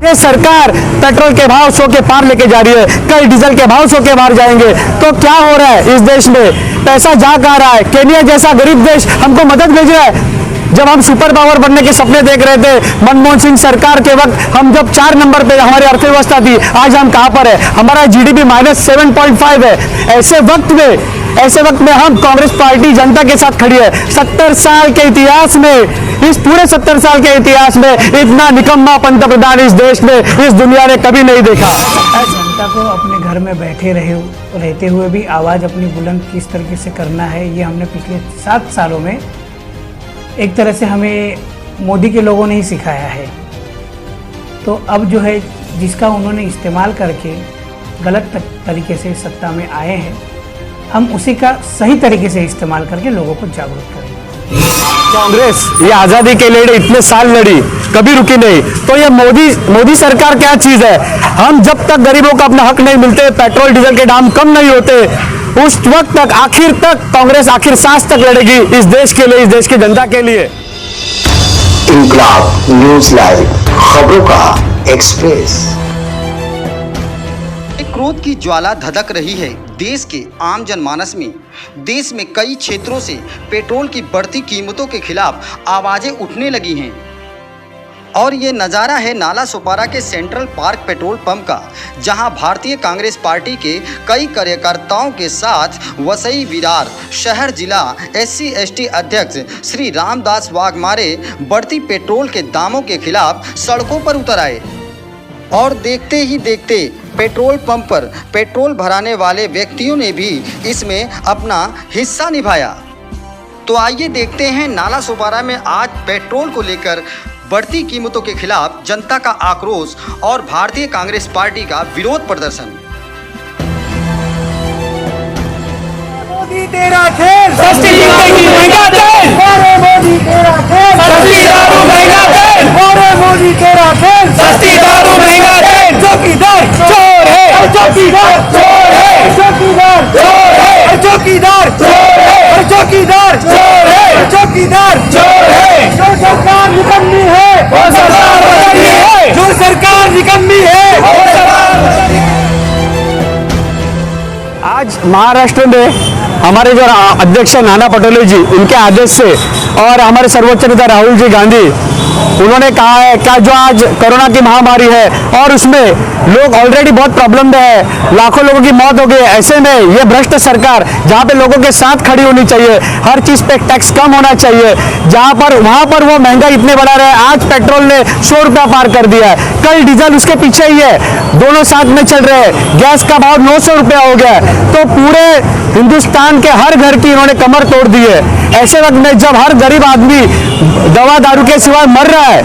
ये सरकार पेट्रोल के भाव 100 के पार लेके जा रही है, कल डीजल के भाव 100 के पार जाएंगे। तो क्या हो रहा है इस देश में? पैसा जा कहाँ रहा है? केन्या जैसा गरीब देश हमको मदद भेज रहा है। जब हम सुपर पावर बनने के सपने देख रहे थे मनमोहन सिंह सरकार के वक्त, हम जब 4 नंबर पे हमारी अर्थव्यवस्था थी, आज हम कहाँ पर है? हमारा जीडीपी -7.5 है। ऐसे वक्त में हम कांग्रेस पार्टी जनता के साथ खड़ी है। 70 साल के इतिहास में, इस पूरे 70 साल के इतिहास में इतना निकम्मा पंतप्रधान इस देश में, इस दुनिया ने कभी नहीं देखा। जनता को अपने घर में रहते हुए भी आवाज़ अपनी बुलंद किस तरीके से करना है, ये हमने पिछले 7 सालों में एक तरह से हमें मोदी के लोगों ने ही सिखाया है। तो अब जो है जिसका उन्होंने इस्तेमाल करके गलत तरीके से सत्ता में आए हैं, हम उसी का सही तरीके से इस्तेमाल करके लोगों को जागरूक करेंगे। कांग्रेस ये आजादी के लिए इतने साल लड़ी, कभी रुकी नहीं। तो ये मोदी सरकार क्या चीज है? हम जब तक गरीबों को अपना हक नहीं मिलते, पेट्रोल डीजल के दाम कम नहीं होते, उस वक्त तक आखिर तक कांग्रेस आखिर सांस तक लड़ेगी इस देश के लिए, इस देश की जनता के लिए। इंकलाब न्यूज लाइव, खबरों का एक्सप्रेस। क्रोध की ज्वाला धधक रही है देश के आम जनमानस में। देश में कई क्षेत्रों से पेट्रोल की बढ़ती कीमतों के खिलाफ आवाजें उठने लगी हैं। और ये नज़ारा है नाला सुपारा के सेंट्रल पार्क पेट्रोल पंप का, जहां भारतीय कांग्रेस पार्टी के कई कार्यकर्ताओं के साथ वसई विरार शहर जिला SC/ST अध्यक्ष श्री रामदास वाघमारे बढ़ती पेट्रोल के दामों के खिलाफ सड़कों पर उतर आए। और देखते ही देखते पेट्रोल पंप पर पेट्रोल भराने वाले व्यक्तियों ने भी इसमें अपना हिस्सा निभाया। तो आइए देखते हैं नाला सुपारा में आज पेट्रोल को लेकर बढ़ती कीमतों के खिलाफ जनता का आक्रोश और भारतीय कांग्रेस पार्टी का विरोध प्रदर्शन। मोदी तेरा खेल, सस्ती जिंदगी महंगा तेल, मोदी तेरा खेल, सस्ती दारू महंगा तेल, मोदी तेरा खेल, सस्ती दारू महंगा तेल। चौकीदार चोर है, चौकीदार चोर है, चौकीदार चोर है, चौकीदार चोर है, चौकीदार चोर है, चौकीदार चोर है। जो सरकार निकम्मी है वो सरकार बदलनी है, जो सरकार निकम्मी है वो सरकार। आज महाराष्ट्र में हमारे जो अध्यक्ष नाना पटोले जी, उनके आदेश से और हमारे सर्वोच्च नेता राहुल जी गांधी, उन्होंने कहा है क्या जो आज कोरोना की महामारी है और उसमें लोग ऑलरेडी बहुत प्रॉब्लम में है, लाखों लोगों की मौत हो गई। ऐसे में ये भ्रष्ट सरकार जहाँ पे लोगों के साथ खड़ी होनी चाहिए, हर चीज पे टैक्स कम होना चाहिए, वहां पर वो महंगाई इतने बढ़ा रहे हैं। आज पेट्रोल ने 100 रुपया पार कर दिया है, कल डीजल उसके पीछे ही है, दोनों साथ में चल रहे हैं। गैस का भाव 900 रुपया हो गया है। तो पूरे हिंदुस्तान के हर घर की इन्होंने कमर तोड़ दी है। ऐसे वक्त में जब हर गरीब आदमी दवा दारू के सिवाय मर रहा है,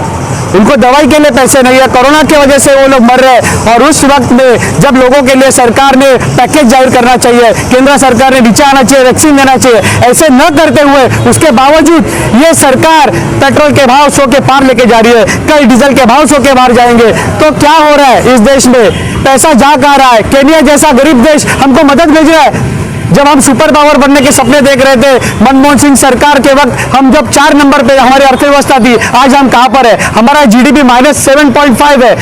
उनको दवाई के लिए पैसे नहीं है, कोरोना की वजह से वो लोग मर रहे हैं, और उस वक्त में जब लोगों के लिए सरकार ने पैकेज जाहिर करना चाहिए, केंद्र सरकार ने नीचे आना चाहिए, वैक्सीन देना चाहिए, ऐसे न करते हुए उसके बावजूद ये सरकार पेट्रोल के भाव 100 के पार लेके जा रही है, कल डीजल के भाव 100 के पार जाएंगे। तो क्या हो रहा है इस देश में? पैसा जा कहाँ रहा है? केन्या जैसा गरीब देश हमको मदद भेज रहा है। जब हम सुपर पावर बनने के सपने देख रहे थे मनमोहन सिंह सरकार के वक्त, हम जब 4 नंबर पे हमारी अर्थव्यवस्था थी, आज हम कहाँ पर है? हमारा जीडीपी -7.5 है।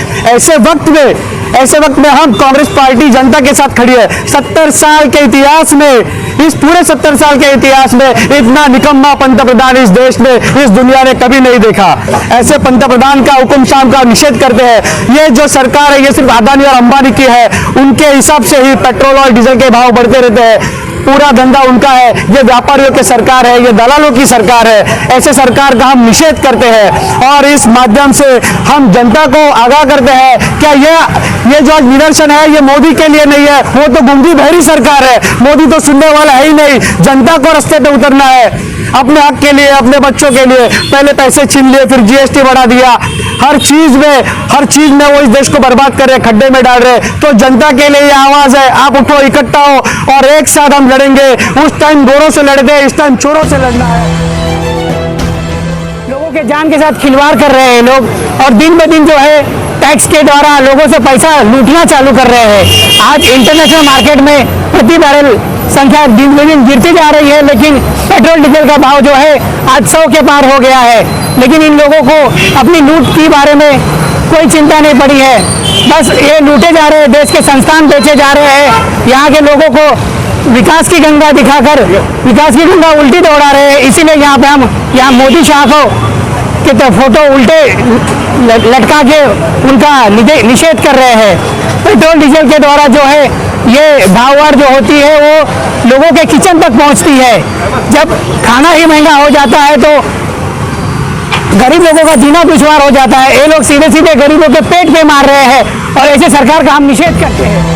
ऐसे वक्त में हम कांग्रेस पार्टी जनता के साथ खड़ी है। 70 साल के इतिहास में, इस पूरे 70 साल के इतिहास में इतना निकम्मा पंतप्रधान इस देश में, इस दुनिया ने कभी नहीं देखा। ऐसे पंतप्रधान का हुक्म शाम का निषेध करते हैं। ये जो सरकार है ये सिर्फ अदानी और अंबानी की है, उनके हिसाब से ही पेट्रोल और डीजल के भाव बढ़ते रहते हैं। पूरा धंधा उनका है, ये व्यापारियों की सरकार है, ये दलालों की सरकार है। ऐसे सरकार का हम निषेध करते हैं और इस माध्यम से हम जनता को आगाह करते हैं क्या ये जो आज निदर्शन है ये मोदी के लिए नहीं है, वो तो गूंगी बहरी सरकार है। मोदी तो सुनने वाला है ही नहीं। जनता को रास्ते पे उतरना है अपने हक के लिए, अपने बच्चों के लिए। पहले पैसे छीन लिए, फिर GST बढ़ा दिया, हर चीज में वो इस देश को बर्बाद कर रहे, खड्डे में डाल रहे। तो जनता के लिए ये आवाज है, आप उठो, इकट्ठा हो और एक साथ हम लड़ेंगे। उस टाइम गोरों से लड़ गए, इस टाइम चोरों से लड़ना है। लोगों के जान के साथ खिलवाड़ कर रहे हैं लोग, और दिन ब दिन जो है टैक्स के द्वारा लोगों से पैसा लूटना चालू कर रहे हैं। आज इंटरनेशनल मार्केट में प्रति बैरल संख्या दिन ब दिन गिरती जा रही है, लेकिन पेट्रोल डीजल का भाव जो है आज 100 के पार हो गया है। लेकिन इन लोगों को अपनी लूट के बारे में कोई चिंता नहीं पड़ी है। बस ये लूटे जा रहे हैं, देश के संस्थान बेचे जा रहे हैं, यहाँ के लोगों को विकास की गंगा दिखाकर विकास की गंगा उल्टी दौड़ा रहे हैं। इसीलिए यहाँ पे हम यहाँ मोदी शाह को के तो फोटो उल्टे लटका के उनका निषेध कर रहे हैं। पेट्रोल डीजल के द्वारा जो है ये भाववार जो होती है वो लोगों के किचन तक पहुंचती है। जब खाना ही महंगा हो जाता है तो गरीब लोगों का जीना दुश्वार हो जाता है। ये लोग सीधे सीधे गरीबों के पेट पे मार रहे हैं और ऐसे सरकार का हम निषेध करते हैं।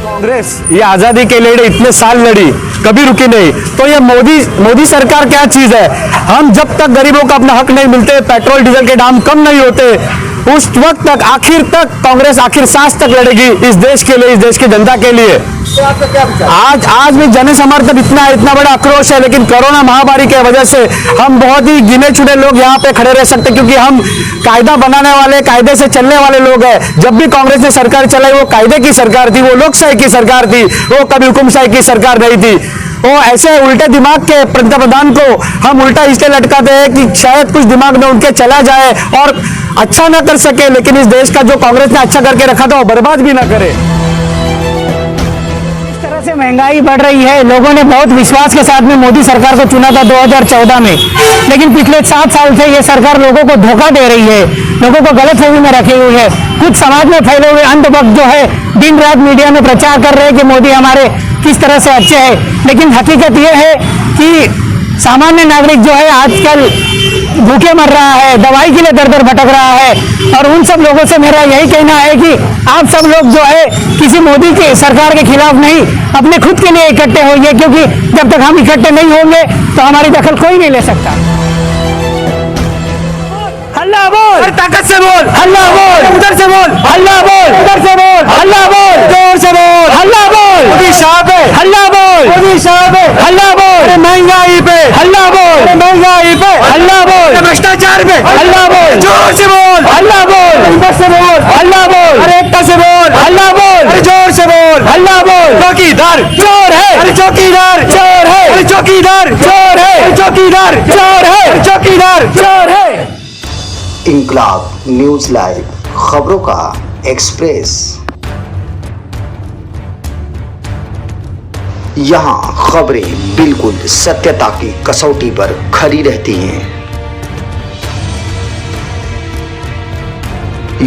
कांग्रेस ये आजादी के लिए इतने साल लड़ी, कभी रुकी नहीं, तो ये मोदी सरकार क्या चीज है? हम जब तक गरीबों को अपना हक नहीं मिलते, पेट्रोल डीजल के दाम कम नहीं होते, उस वक्त तक आखिर तक कांग्रेस आखिर सांस तक लड़ेगी इस देश के लिए, इस देश की जनता के लिए। तो आपका क्या विचार? आज भी जन समर्थन इतना बड़ा आक्रोश है, लेकिन कोरोना महामारी की वजह से हम बहुत ही गिने चुने लोग यहाँ पे खड़े रह सकते, क्योंकि हम कायदा बनाने वाले, कायदे से चलने वाले लोग हैं। जब भी कांग्रेस ने सरकार चलाई वो कायदे की सरकार थी, वो लोकशाही की सरकार थी, वो कभी हुकुमशाही की सरकार नहीं थी। वो ऐसे उल्टे दिमाग के पंतप्रधान को हम उल्टा इसलिए लटकाते हैं कि शायद कुछ दिमाग में उनके चला जाए और अच्छा ना कर सके, लेकिन इस देश का जो कांग्रेस ने अच्छा करके रखा था वो बर्बाद भी ना करे। इस तरह से महंगाई बढ़ रही है। लोगों ने बहुत विश्वास के साथ में मोदी सरकार को चुना था 2014 में, लेकिन पिछले 7 साल से ये सरकार लोगों को धोखा दे रही है, लोगों को गलतफहमी में रखी हुई है। कुछ समाज में फैले हुए अंधभक्त जो है दिन रात मीडिया में प्रचार कर रहे हैं कि मोदी हमारे किस तरह से अच्छे हैं, लेकिन हकीकत ये है कि सामान्य नागरिक जो है आजकल भूखे मर रहा है, दवाई के लिए दर दर भटक रहा है। और उन सब लोगों से मेरा यही कहना है कि आप सब लोग जो है किसी मोदी के सरकार के खिलाफ नहीं, अपने खुद के लिए इकट्ठे होइए, क्योंकि जब तक हम इकट्ठे नहीं होंगे तो हमारी दखल कोई नहीं ले सकता। हल्ला बोल, ताकत से बोल, हल्ला बोल, उधर से बोल, हल्ला बोल, उधर से बोल, हल्ला बोल, जोर से बोल, हल्ला बोल, मोदी शाह पे, हल्ला बोल, मोदी शाह पे, हल्ला बोल, अरे महंगाई पे, हल्ला बोल, अरे महंगाई पे, हल्ला बोल, अरे भ्रष्टाचार पे, हल्ला बोल, जोर से बोल, हल्ला बोल, उधर से बोल, हल्ला बोल, अरे एकता से बोल, हल्ला बोल, अरे जोर से बोल, हल्ला बोल, चौकीदार चोर है, अरे चौकीदार चोर है, अरे चौकीदार चोर है, अरे चौकीदार चोर है, अरे चौकीदार चोर है। इंकलाब न्यूज लाइव, खबरों का एक्सप्रेस। यहाँ खबरें बिल्कुल सत्यता की कसौटी पर खरी रहती हैं।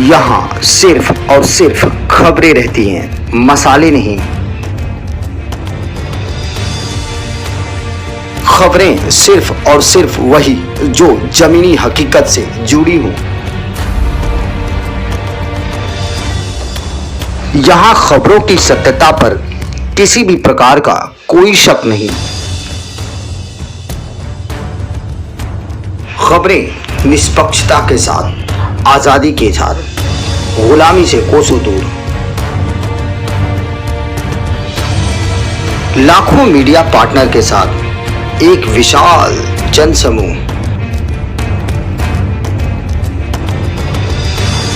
यहाँ सिर्फ और सिर्फ खबरें रहती हैं, मसाले नहीं। खबरें सिर्फ और सिर्फ वही जो जमीनी हकीकत से जुड़ी हों। यहाँ खबरों की सत्यता पर किसी भी प्रकार का कोई शक नहीं। खबरें निष्पक्षता के साथ, आजादी के साथ, गुलामी से कोसों दूर। लाखों मीडिया पार्टनर के साथ एक विशाल जनसमूह।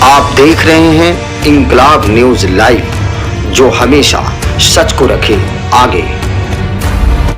आप देख रहे हैं इंकलाब न्यूज लाइव, जो हमेशा सच को रखे आगे।